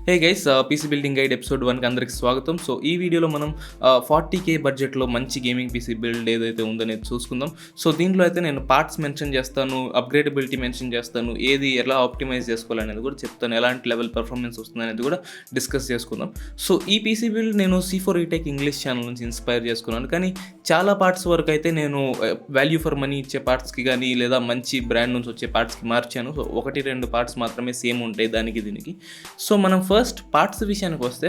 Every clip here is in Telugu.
Hey guys, PC building guide episode 1కి అందరికి స్వాగతం. సో ఈ వీడియోలో మనం 40K బడ్జెట్లో మంచి గేమింగ్ పీసీ బిల్డ్ ఏదైతే ఉందనేది చూసుకుందాం. సో దీంట్లో అయితే నేను పార్ట్స్ మెన్షన్ చేస్తాను, అప్గ్రేడబిలిటీ మెన్షన్ చేస్తాను, ఏది ఎలా ఆప్టిమైజ్ చేసుకోవాలనేది కూడా చెప్తాను, ఎలాంటి లెవెల్ పర్ఫార్మెన్స్ వస్తుంది అనేది కూడా డిస్కస్ చేసుకుందాం. సో ఈ పీసీ బిల్డ్ నేను C4 ఈటెక్ ఇంగ్లీష్ ఛానల్ నుంచి ఇన్స్పైర్ చేసుకున్నాను, కానీ చాలా పార్ట్స్ వరకు అయితే నేను వాల్యూ ఫర్ మనీ ఇచ్చే పార్ట్స్కి కానీ లేదా మంచి బ్రాండ్ నుంచి వచ్చే పార్ట్స్కి మార్చాను. సో 1-2 పార్ట్స్ మాత్రమే సేమ్ ఉంటాయి దానికి దీనికి. సో మనం ఫస్ట్ పార్ట్స్ విషయానికి వస్తే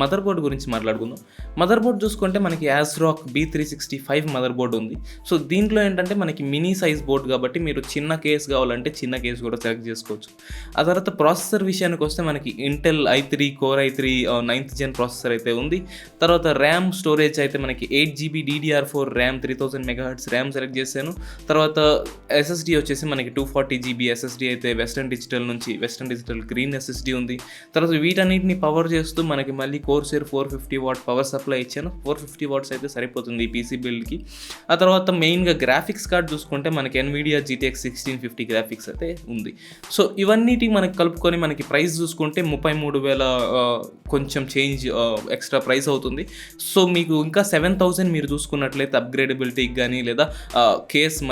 మదర్ బోర్డ్ గురించి మాట్లాడుకుందాం. మదర్ బోర్డ్ చూసుకుంటే మనకి ASRock B365 మదర్ బోర్డ్ ఉంది. సో దీంట్లో ఏంటంటే మనకి మినీ సైజ్ బోర్డ్ కాబట్టి మీరు చిన్న కేస్ కావాలంటే చిన్న కేస్ కూడా సెలెక్ట్ చేసుకోవచ్చు. ఆ తర్వాత ప్రాసెసర్ విషయానికి వస్తే మనకి Intel i3 Core i3 9th gen processor అయితే ఉంది. తర్వాత ర్యామ్ స్టోరేజ్ అయితే మనకి 8GB DDR4 RAM 3000 MHz RAM select చేశాను. తర్వాత SSD వచ్చేసి మనకి 240GB SSD అయితే వెస్టర్న్ డిజిటల్ గ్రీన్ SSD ఉంది. తర్వాత వీటన్నిటిని పవర్ చేస్తూ మనకి మళ్ళీ కోర్సేర్ 450 వాట్ పవర్ సప్లై ఇచ్చాను. 450 వాట్స్ అయితే సరిపోతుంది ఈ పీసీ బిల్డ్కి. ఆ తర్వాత మెయిన్గా గ్రాఫిక్స్ కార్డ్ చూసుకుంటే మనకి NVIDIA GTX 1650 గ్రాఫిక్స్ అయితే ఉంది. సో ఇవన్నిటి మనకి కలుపుకొని మనకి ప్రైస్ చూసుకుంటే 33,000 కొంచెం చేంజ్ ఎక్స్ట్రా ప్రైస్ అవుతుంది. సో మీకు ఇంకా 7,000 మీరు చూసుకున్నట్లయితే అప్గ్రేడబిలిటీకి కానీ లేదా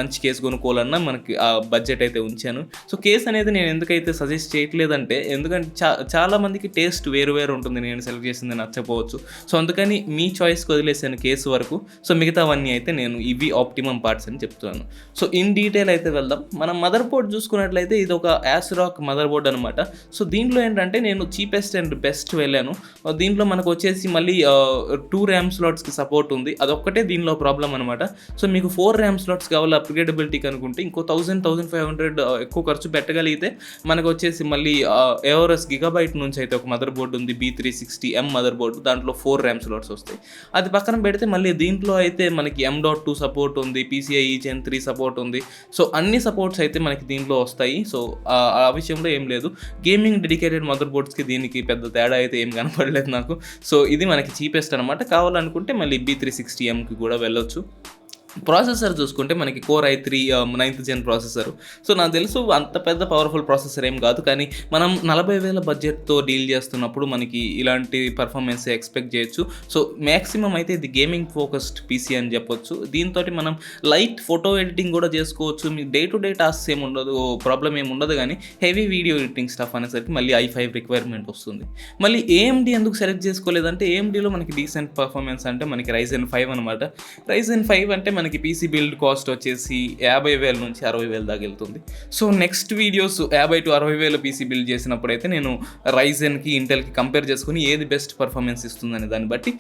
మంచి కేస్ కొనుక్కోవాలన్నా మనకి ఆ బడ్జెట్ అయితే ఉంచాను. సో కేస్ అనేది నేను ఎందుకైతే సజెస్ట్ చేయట్లేదంటే ఎందుకంటే చాలా మందికి టేస్ట్ వేరు ఉంటుంది, నేను సెలెక్ట్ చేసింది నచ్చపోవచ్చు. సో అందుకని మీ చాయిస్కి వదిలేసాను కేసు వరకు. సో మిగతావన్నీ అయితే నేను ఇవి ఆప్టిమమ్ పార్ట్స్ అని చెప్తున్నాను. సో ఇన్ డీటెయిల్ అయితే వెళ్దాం. మనం మదర్ బోర్డ్ చూసుకున్నట్లయితే ఇది ఒక ASRock మదర్ బోర్డ్ అనమాట. సో దీంట్లో ఏంటంటే నేను చీపెస్ట్ అండ్ బెస్ట్ వెళ్ళాను. దీంట్లో మనకు వచ్చేసి మళ్ళీ 2 ర్యామ్ స్లాట్స్కి సపోర్ట్ ఉంది, అదొక్కటే దీనిలో ప్రాబ్లం అనమాట. సో మీకు 4 ర్యామ్ స్లాట్స్ కావాలి అప్గ్రేడబిలిటీకి అనుకుంటే ఇంకో 1,500 ఎక్కువ ఖర్చు పెట్టగలిగితే మనకు వచ్చేసి మళ్ళీ AORUS గిగాబైట్ నుంచి అయితే ఒక మదర్ బోర్డు ఉంది, B360M మదర్ బోర్డు, దాంట్లో 4 ర్యామ్ స్లాట్స్ వస్తాయి. అది పక్కన పెడితే మళ్ళీ దీంట్లో అయితే మనకి M.2 సపోర్ట్ ఉంది, PCIe Gen 3 సపోర్ట్ ఉంది. సో అన్ని సపోర్ట్స్ అయితే మనకి దీంట్లో వస్తాయి. సో ఆ విషయంలో ఏం లేదు. గేమింగ్ డెడికేటెడ్ మదర్ బోర్డ్స్కి దీనికి పెద్ద తేడా అయితే ఏం కనపడలేదు నాకు. సో ఇది మనకి చీపెస్ట్ అనమాట. కావాలనుకుంటే మళ్ళీ B360Mకి కూడా వెళ్ళొచ్చు. ప్రాసెసర్ చూసుకుంటే మనకి Core i3 9th gen processor. So నాకు తెలుసు అంత పెద్ద పవర్ఫుల్ ప్రాసెసర్ ఏం కాదు, కానీ మనం 40,000 బడ్జెట్తో డీల్ చేస్తున్నప్పుడు మనకి ఇలాంటి పర్ఫార్మెన్స్ ఎక్స్పెక్ట్ చేయొచ్చు. సో మ్యాక్సిమం అయితే ఇది గేమింగ్ ఫోకస్డ్ పీసీ అని చెప్పొచ్చు. దీంతో మనం లైట్ ఫోటో ఎడిటింగ్ కూడా చేసుకోవచ్చు. మీ డే టు డే టాస్క్స్ ఏముండదు, ప్రాబ్లం ఏముండదు, కానీ హెవీ వీడియో ఎడిటింగ్ స్టఫ్ అనేసరికి మళ్ళీ i5 రిక్వైర్మెంట్ వస్తుంది. మళ్ళీ AMD ఎందుకు సెలెక్ట్ చేసుకోలేదంటే AMDలో మనకి డీసెంట్ పర్ఫార్మెన్స్ అంటే మనకి Ryzen 5 అనమాట. Ryzen 5 అంటే మనకి పీసీ బిల్డ్ కాస్ట్ వచ్చేసి 50,000 నుంచి 60,000 దాకా వెళ్తుంది. So next videos 50,000 to 60,000 PC build చేసినప్పుడు అయితే నేను రైజెన్కి ఇంటెల్కి కంపేర్ చేసుకుని ఏది బెస్ట్ పర్ఫార్మెన్స్ ఇస్తుందని దాన్ని బట్టి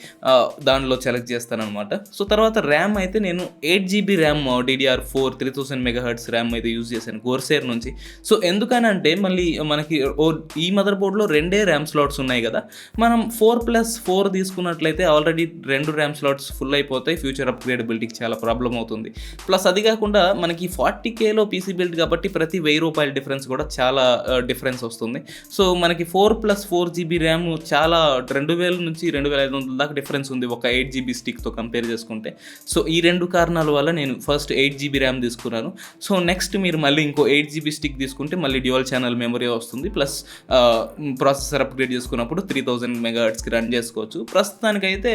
దానిలో సెలెక్ట్ చేస్తానమాట. సో తర్వాత ర్యామ్ అయితే నేను 8GB RAM DDR4 3000 MHz RAM అయితే యూజ్ చేశాను కోర్సేర్ నుంచి. సో ఎందుకనంటే మళ్ళీ మనకి ఈ మదర్ బోర్డ్లో 2 ర్యామ్ స్లాట్స్ ఉన్నాయి కదా, మనం 4+4 తీసుకున్నట్లయితే ఆల్రెడీ 2 ర్యామ్ స్లాట్స్ ఫుల్ అయిపోతాయి. ఫ్యూచర్ అప్గ్రేడబిలిటీకి చాలా ప్రాబ్లం అవుతుంది. ప్లస్ అది కాకుండా మనకి 40Kలో పీసీ బిల్డ్ కాబట్టి ప్రతి ₹1,000 డిఫరెన్స్ కూడా చాలా డిఫరెన్స్ వస్తుంది. సో మనకి 4+4GB ర్యామ్ చాలా 2,000 నుంచి 2,500 దాకా డిఫరెన్స్ ఉంది ఒక 8GB స్టిక్తో కంపేర్ చేసుకుంటే. సో ఈ 2 కారణాల వల్ల నేను ఫస్ట్ 8GB ర్యామ్ తీసుకున్నాను. సో నెక్స్ట్ మీరు మళ్ళీ ఇంకో 8GB స్టిక్ తీసుకుంటే మళ్ళీ డ్యూయల్ ఛానల్ మెమరీ వస్తుంది. ప్లస్ ప్రాసెసర్ అప్గ్రేడ్ చేసుకున్నప్పుడు 3000 MHzకి రన్ చేసుకోవచ్చు. ప్రస్తుతానికైతే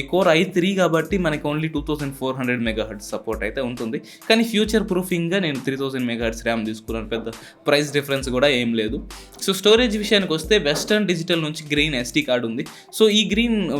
ఈ Core i3 కాబట్టి మనకి ఓన్లీ 2400 MHz సపోర్ట్ అయితే ఉంటుంది, కానీ ఫ్యూచర్ ప్రూఫింగ్గా నేను 3000 MHz ర్యామ్ తీసుకున్నాను. పెద్ద ప్రైస్ డిఫరెన్స్ కూడా ఏం లేదు. సో స్టోరేజ్ విషయానికి వస్తే వెస్టర్న్ డిజిటల్ నుంచి గ్రీన్ SD కార్డ్ ఉంది. సో ఈ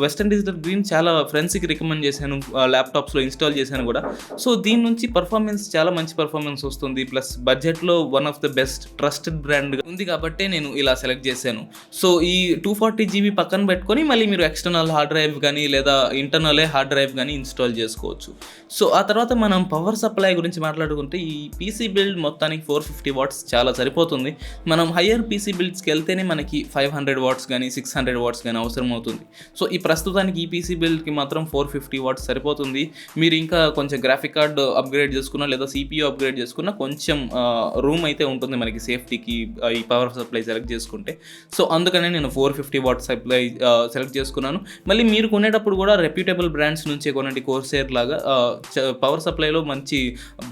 వెస్టర్న్ డిజిటల్ గ్రీన్ చాలా ఫ్రెండ్స్కి రికమెండ్ చేశాను, ల్యాప్టాప్స్లో ఇన్స్టాల్ చేశాను కూడా. సో దీని నుంచి పర్ఫార్మెన్స్ చాలా మంచి పర్ఫార్మెన్స్ వస్తుంది. ప్లస్ బడ్జెట్లో one of the best trusted brand ఉంది కాబట్టి నేను ఇలా సెలెక్ట్ చేశాను. సో ఈ 240GB పక్కన పెట్టుకొని మళ్ళీ మీరు ఎక్స్టర్నల్ హార్డ్ డ్రైవ్ కానీ లేదా ఇంటర్నలే హార్డ్ డ్రైవ్ కానీ ఇన్స్టాల్ చేసుకోవచ్చు. సో ఆ తర్వాత మనం పవర్ సప్లై గురించి మాట్లాడుకుంటే ఈ పీసీ బిల్డ్ మొత్తానికి 450 వాట్స్ చాలా సరిపోతుంది. మనం హయ్యర్ పీసీ బిల్డ్స్కి వెళ్తేనే మనకి 500 వాట్స్ కానీ 600 వాట్స్ కానీ అవసరం అవుతుంది. సో ఈ ప్రస్తుతానికి ఈ పీసీ బిల్డ్కి మాత్రం 450 వాట్స్ సరిపోతుంది. మీరు ఇంకా కొంచెం గ్రాఫిక్ కార్డ్ అప్గ్రేడ్ చేసుకున్నా లేదా CPU అప్గ్రేడ్ చేసుకున్నా కొంచెం రూమ్ అయితే ఉంటుంది మనకి సేఫ్టీకి ఈ పవర్ సప్లై సెలెక్ట్ చేసుకుంటే. సో అందుకనే నేను 450 వాట్స్ సప్లై సెలెక్ట్ చేసుకున్నాను. మళ్ళీ మీరు కొనేటప్పుడు కూడా రెప్యూటబుల్ బ్రాండ్స్ నుంచే కొనండి. కోర్సేర్ లాగా పవర్ సప్లైలో మంచి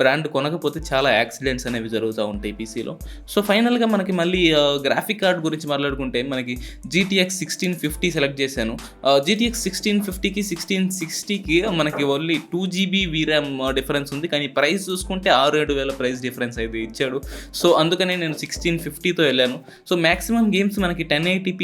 బ్రాండ్ కొనకపోతే చాలా యాక్సిడెంట్స్ అనేవి జరుగుతూ ఉంటాయి పీసీలో. సో ఫైనల్గా మనకి మళ్ళీ గ్రాఫిక్ కార్డ్ గురించి మాట్లాడుకుంటే మనకి GTX 1650 సెలెక్ట్ చేశాను. GTX 1650కి 1660కి మనకి ఓన్లీ 2 GB VRAM డిఫరెన్స్ ఉంది, కానీ ప్రైస్ చూసుకుంటే 6-7 వేల ప్రైస్ డిఫరెన్స్ అయితే ఇచ్చాడు. సో అందుకనే నేను 1650తో వెళ్ళాను. సో మ్యాక్సిమం గేమ్స్ మనకి 1080p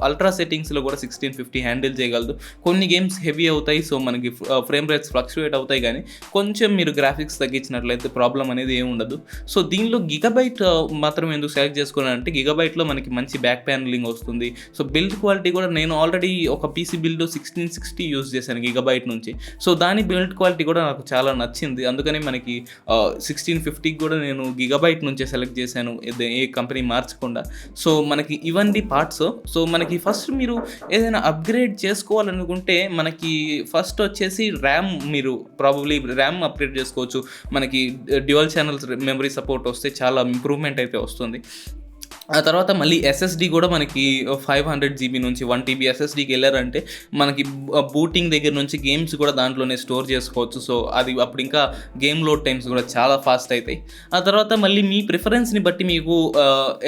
అల్ట్రా సెట్టింగ్స్లో కూడా 1650 హ్యాండిల్ చేయగలదు. కొన్ని గేమ్స్ హెవీ అవుతాయి, సో మనకి ఫ్రేమ్ రేట్స్ ఫ్లక్చువేట్ అవుతాయి, కానీ కొంచెం మీరు గ్రాఫిక్స్ తగ్గించినట్లయితే ప్రాబ్లం అనేది ఏమి ఉండదు. సో దీనిలో గిగాబైట్ మాత్రం ఎందుకు సెలెక్ట్ చేసుకున్నానంటే గిగాబైట్లో మనకి మంచి బ్యాక్ ప్యానలింగ్ వస్తుంది. సో బిల్డ్ క్వాలిటీ కూడా నేను ఆల్రెడీ ఒక పీసీ బిల్డ్ 1660 యూజ్ చేశాను గిగాబైట్ నుంచి. సో దాని బిల్డ్ క్వాలిటీ కూడా నాకు చాలా నచ్చింది. అందుకని మనకి 1650కి కూడా నేను గిగాబైట్ నుంచే సెలెక్ట్ చేశాను, ఏ కంపెనీ మార్చకుండా. సో మనకి ఇవన్నీ పార్ట్స్. సో మనకి ఫస్ట్ మీరు ఏదైనా అప్గ్రేడ్ చేసుకోవాలనుకుంటే మనకి ఫస్ట్ వచ్చేసి ర్యామ్, మీరు ప్రాబబ్లీ ర్యామ్ అప్గ్రేడ్ చేసుకోవచ్చు. మనకి డ్యూయల్ ఛానల్స్ మెమరీ సపోర్ట్ వస్తే చాలా ఇంప్రూవ్మెంట్ అయితే వస్తుంది. ఆ తర్వాత మళ్ళీ SSD కూడా మనకి 500 GB నుంచి 1 TB SSDకి వెళ్ళారంటే మనకి బూటింగ్ దగ్గర నుంచి గేమ్స్ కూడా దాంట్లోనే స్టోర్ చేసుకోవచ్చు. సో అది అప్పుడు ఇంకా గేమ్ లోడ్ టైమ్స్ కూడా చాలా ఫాస్ట్ అవుతాయి. ఆ తర్వాత మళ్ళీ మీ ప్రిఫరెన్స్ని బట్టి మీకు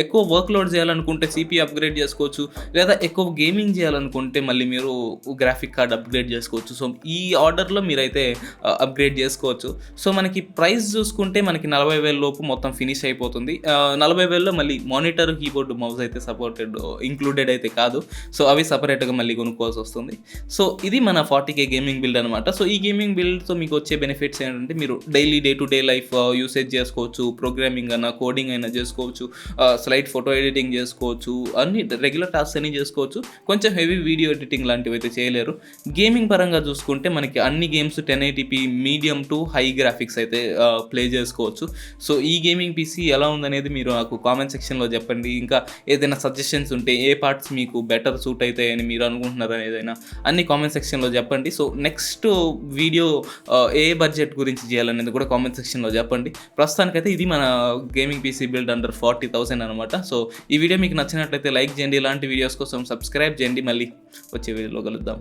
ఎక్కువ వర్క్ లోడ్ చేయాలనుకుంటే CPU అప్గ్రేడ్ చేసుకోవచ్చు, లేదా ఎక్కువ గేమింగ్ చేయాలనుకుంటే మళ్ళీ మీరు గ్రాఫిక్ కార్డ్ అప్గ్రేడ్ చేసుకోవచ్చు. సో ఈ ఆర్డర్లో మీరైతే అప్గ్రేడ్ చేసుకోవచ్చు. సో మనకి ప్రైస్ చూసుకుంటే మనకి 40,000 లోపు మొత్తం ఫినిష్ అయిపోతుంది. 40,000లో మళ్ళీ మానిటర్, కీబోర్డ్, మౌస్ అయితే సపోర్టెడ్ ఇంక్లూడెడ్ అయితే కాదు. సో అవి సపరేట్గా మళ్ళీ కొనుక్కోవాల్సి వస్తుంది. సో ఇది మన 40K గేమింగ్ బిల్డ్ అనమాట. సో ఈ గేమింగ్ బిల్డ్తో మీకు వచ్చే బెనిఫిట్స్ ఏంటంటే మీరు daily day to day life usage చేసుకోవచ్చు, ప్రోగ్రామింగ్ అయినా కోడింగ్ అయినా చేసుకోవచ్చు, స్లైడ్ ఫోటో ఎడిటింగ్ చేసుకోవచ్చు, అన్ని రెగ్యులర్ టాస్క్స్ అన్ని చేసుకోవచ్చు. కొంచెం హెవీ వీడియో ఎడిటింగ్ లాంటివి అయితే చేయలేరు. గేమింగ్ పరంగా చూసుకుంటే మనకి అన్ని games 1080p medium to high graphics అయితే ప్లే చేసుకోవచ్చు. సో ఈ గేమింగ్ పీసీ ఎలా ఉందనేది మీరు నాకు కామెంట్ సెక్షన్లో చెప్పండి. ఇంకా ఏదైనా సజెషన్స్ ఉంటే ఏ పార్ట్స్ మీకు బెటర్ సూట్ అవుతాయని మీరు అనుకుంటున్నారు ఏదైనా అన్ని కామెంట్ సెక్షన్లో చెప్పండి. సో నెక్స్ట్ వీడియో ఏ బడ్జెట్ గురించి చేయాలనేది కూడా కామెంట్ సెక్షన్లో చెప్పండి. ప్రస్తుతానికైతే ఇది మన గేమింగ్ పీసీ బిల్డ్ అండర్ 40,000 అనమాట. సో ఈ వీడియో మీకు నచ్చినట్లయితే లైక్ చేయండి, ఇలాంటి వీడియోస్ కోసం సబ్స్క్రైబ్ చేయండి. మళ్ళీ వచ్చే వీడియోలో కలుద్దాం.